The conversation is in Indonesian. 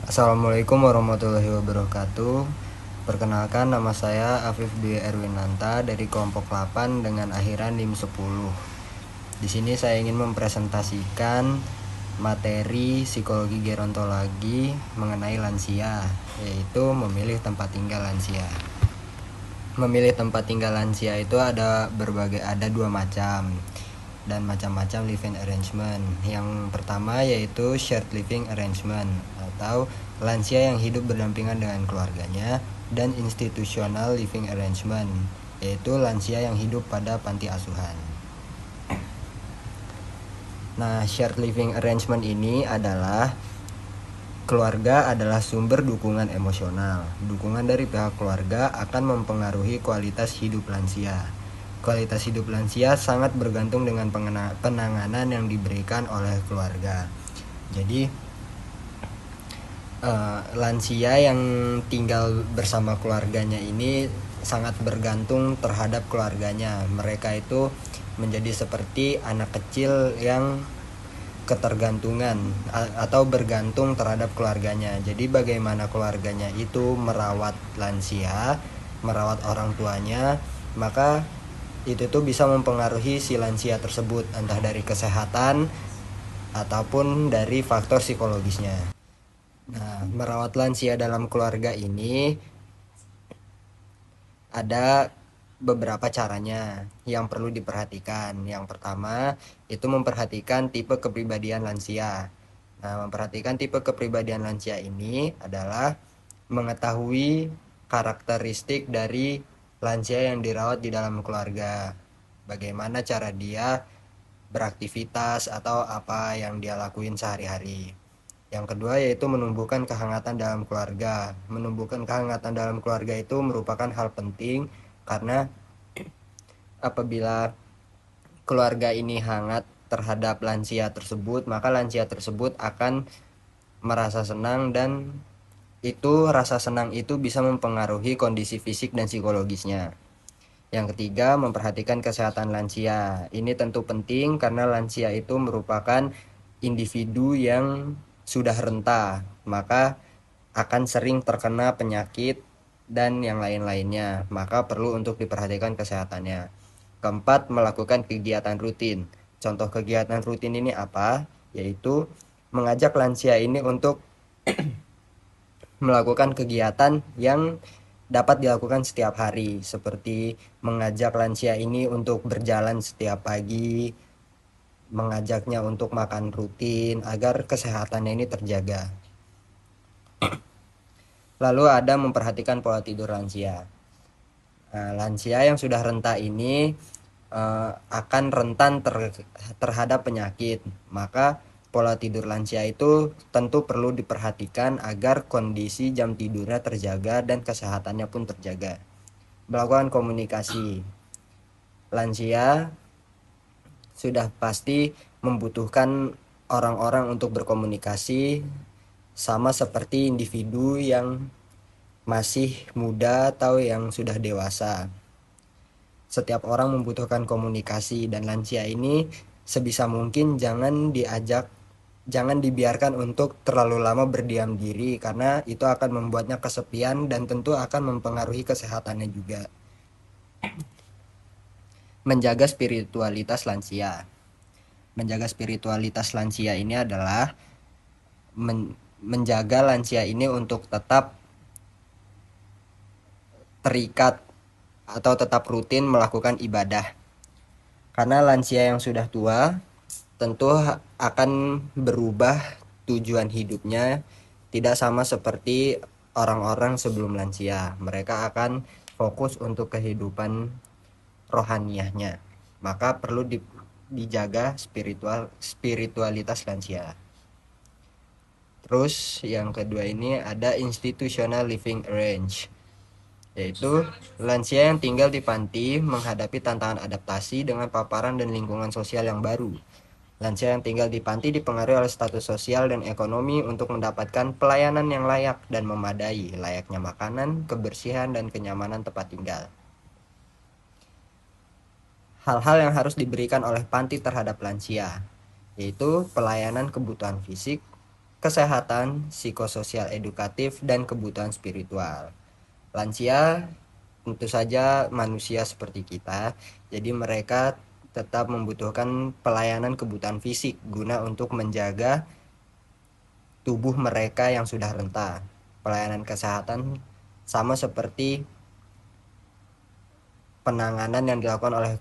Assalamualaikum warahmatullahi wabarakatuh. Perkenalkan, nama saya Afif Dwi Erwinanta dari kelompok 8 dengan akhiran NIM 10. Di sini saya ingin mempresentasikan materi psikologi gerontologi mengenai lansia, yaitu memilih tempat tinggal lansia. Memilih tempat tinggal lansia itu ada dua macam dan macam-macam living arrangement. Yang pertama yaitu shared living arrangement atau lansia yang hidup berdampingan dengan keluarganya, dan institutional living arrangement yaitu lansia yang hidup pada panti asuhan. Nah, shared living arrangement ini adalah keluarga adalah sumber dukungan emosional. Dukungan dari pihak keluarga akan mempengaruhi kualitas hidup lansia. Kualitas hidup lansia sangat bergantung dengan penanganan yang diberikan oleh keluarga. Jadi, lansia yang tinggal bersama keluarganya ini sangat bergantung terhadap keluarganya. Mereka itu menjadi seperti anak kecil yang ketergantungan atau bergantung terhadap keluarganya. Jadi bagaimana keluarganya itu merawat lansia, merawat orang tuanya, maka itu tuh bisa mempengaruhi si lansia tersebut, entah dari kesehatan ataupun dari faktor psikologisnya. Nah, merawat lansia dalam keluarga ini ada beberapa caranya yang perlu diperhatikan. Yang pertama, itu memperhatikan tipe kepribadian lansia. Nah, memperhatikan tipe kepribadian lansia ini adalah mengetahui karakteristik dari lansia yang dirawat di dalam keluarga. Bagaimana cara dia beraktivitas atau apa yang dia lakuin sehari-hari. Yang kedua yaitu menumbuhkan kehangatan dalam keluarga. Menumbuhkan kehangatan dalam keluarga itu merupakan hal penting karena apabila keluarga ini hangat terhadap lansia tersebut, maka lansia tersebut akan merasa senang, dan itu rasa senang itu bisa mempengaruhi kondisi fisik dan psikologisnya. Yang ketiga, memperhatikan kesehatan lansia. Ini tentu penting karena lansia itu merupakan individu yang sudah renta, maka akan sering terkena penyakit dan yang lain-lainnya, maka perlu untuk diperhatikan kesehatannya. Keempat, melakukan kegiatan rutin. Contoh kegiatan rutin ini apa? Yaitu mengajak lansia ini untuk melakukan kegiatan yang dapat dilakukan setiap hari, seperti mengajak lansia ini untuk berjalan setiap pagi, mengajaknya untuk makan rutin agar kesehatannya ini terjaga. Lalu ada memperhatikan pola tidur lansia. Nah, lansia yang sudah renta ini akan rentan terhadap penyakit, maka pola tidur lansia itu tentu perlu diperhatikan agar kondisi jam tidurnya terjaga dan kesehatannya pun terjaga. Melakukan komunikasi. Lansia sudah pasti membutuhkan orang-orang untuk berkomunikasi, sama seperti individu yang masih muda atau yang sudah dewasa. Setiap orang membutuhkan komunikasi, dan lansia ini sebisa mungkin jangan dibiarkan untuk terlalu lama berdiam diri, karena itu akan membuatnya kesepian dan tentu akan mempengaruhi kesehatannya juga. Menjaga spiritualitas lansia. Menjaga spiritualitas lansia ini adalah menjaga lansia ini untuk tetap terikat atau tetap rutin melakukan ibadah. Karena lansia yang sudah tua tentu akan berubah tujuan hidupnya, tidak sama seperti orang-orang sebelum lansia. Mereka akan fokus untuk kehidupan rohaniahnya. Maka perlu dijaga spiritualitas lansia. Terus yang kedua ini ada institutional living arrange, yaitu lansia yang tinggal di panti menghadapi tantangan adaptasi dengan paparan dan lingkungan sosial yang baru. Lansia yang tinggal di panti dipengaruhi oleh status sosial dan ekonomi untuk mendapatkan pelayanan yang layak dan memadai, layaknya makanan, kebersihan, dan kenyamanan tempat tinggal. Hal-hal yang harus diberikan oleh panti terhadap lansia, yaitu pelayanan kebutuhan fisik, kesehatan, psikososial edukatif, dan kebutuhan spiritual. Lansia tentu saja manusia seperti kita, jadi mereka tetap membutuhkan pelayanan kebutuhan fisik guna untuk menjaga tubuh mereka yang sudah renta. Pelayanan kesehatan sama seperti penanganan yang dilakukan oleh